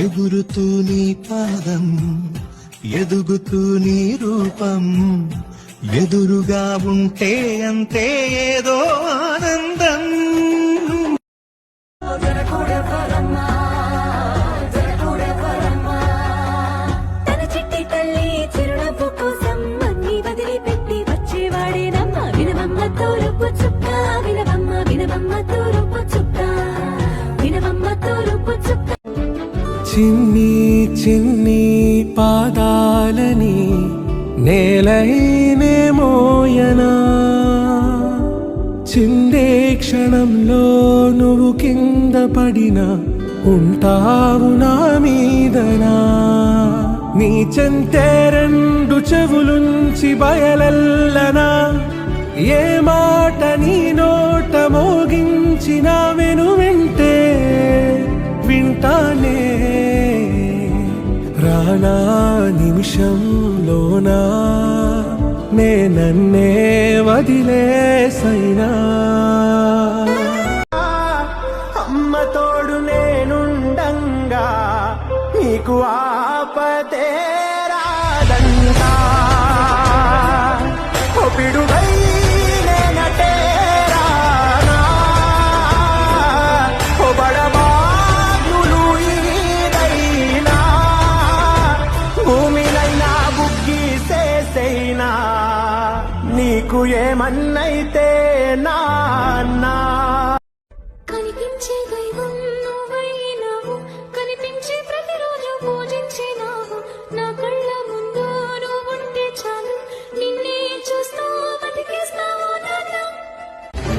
ఎగురుతూ నీ పాదం ఎదుగుతూ నీ రూపం ఎదురుగా ఉంటే అంతే ఏదో ఆనందం. తన చిట్టి తల్లి చిరునవ్వు కోసం అన్ని వదిలిపెట్టి వచ్చేవాడేనమ్మ. వినవమ్మ తూరుపు చుక్క, వినవమ్మ వినవమ్మ తూరుపు చుక్క, వినవమ్మ తూరుపు చుక్క. చిన్ని చిన్ని పాదాలని నేలైనే మోయనా, చిందే క్షణంలో నువ్వు కింద పడినా ఉంటావు నా మీదనా. నీ చెంతే రెండు చెవులుంచి బయలెల్లనా, ఏ మాట నీ నోట మోగించిన వెను వింటే వింటానే. రానా నిమిషంలోనా నన్నే వదిలేసైనా, అమ్మ తోడు నేనుండంగా నీకు ఆపతే రాదంగా. పిడుగై నేనటే రానా, బడబాగ్నులు ఈదైనా, భూమినైనా బుగ్గిసేసైనా, నీకు ఏమన్నైతే నాన్నా. కనిపించే దైవం నువ్వైనావు, కనిపించే ప్రతిరోజు పూజించినావు. నా కళ్ళ ముందు నువ్వుంటే చాలు, నిన్నే చూస్తూ బతికేస్తావు నాన్న.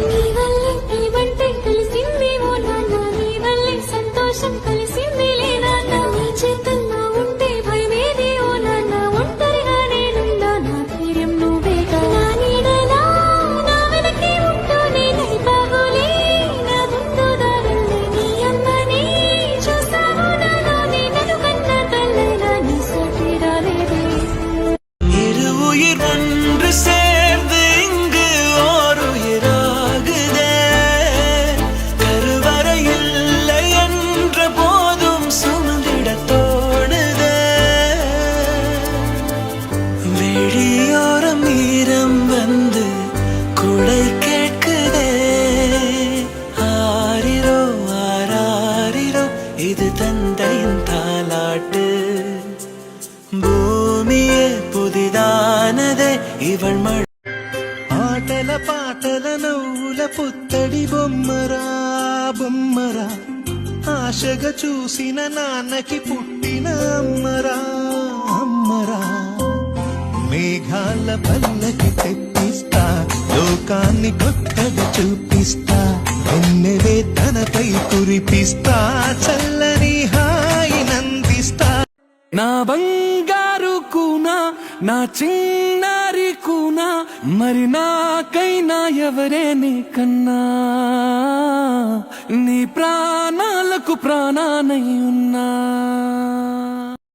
నీ వల్లే ప్రేమంటే కలిసింది ఓ నాన్న, నీ వల్లే సంతోషం కలిసింది లేదన్నా. నీ చేతల్లో ఉంటే భయమేది ఓ నాన్న, ఒంటరిగా నేనుందా నా ధైర్యం నువ్వేగా. నా నీడలా నా వెనకే ఉంటూ నేనై బాగోలే నా ముందు దారుల్ని. నీ అమ్మని చూస్తావు నాలోనే, నన్ను కన్న తల్లైనా నీ సాటి రాలేదే. இருவுயிர் ஒன்று சேர்ந்து இங்கு ஓர் உயிராகுதே, கருவறை இல்லை என்ற போதும் சுமந்திட தோணுதே. வெளியோரம் ஈரம் வந்து குடை கேட்குதே, ஆரிரோ ஆராரிரோ இது தந்தையின் தாலாட்டு. భూమియే పుదిదానదే ఇవళ్ మళ్ళీ. ఆటల పాటల నవ్వుల పుత్తడి బొమ్మరా బొమ్మరా, ఆశగా చూసిన నాన్నకి పుట్టిన అమ్మరా అమ్మరా. మేఘాల పల్లకి తెప్పిస్తా, లోకాన్ని కొత్తగా చూపిస్తా, వెన్నెలే తనపై కురిపిస్తా, చల్లని హాయి నందిస్తా. నా బంగారు కూనా, నా చిన్నారి కూనా, మరి నాకైనా ఎవరే నీకన్నా. నీ ప్రాణాలకు ప్రాణానై ఉన్నా.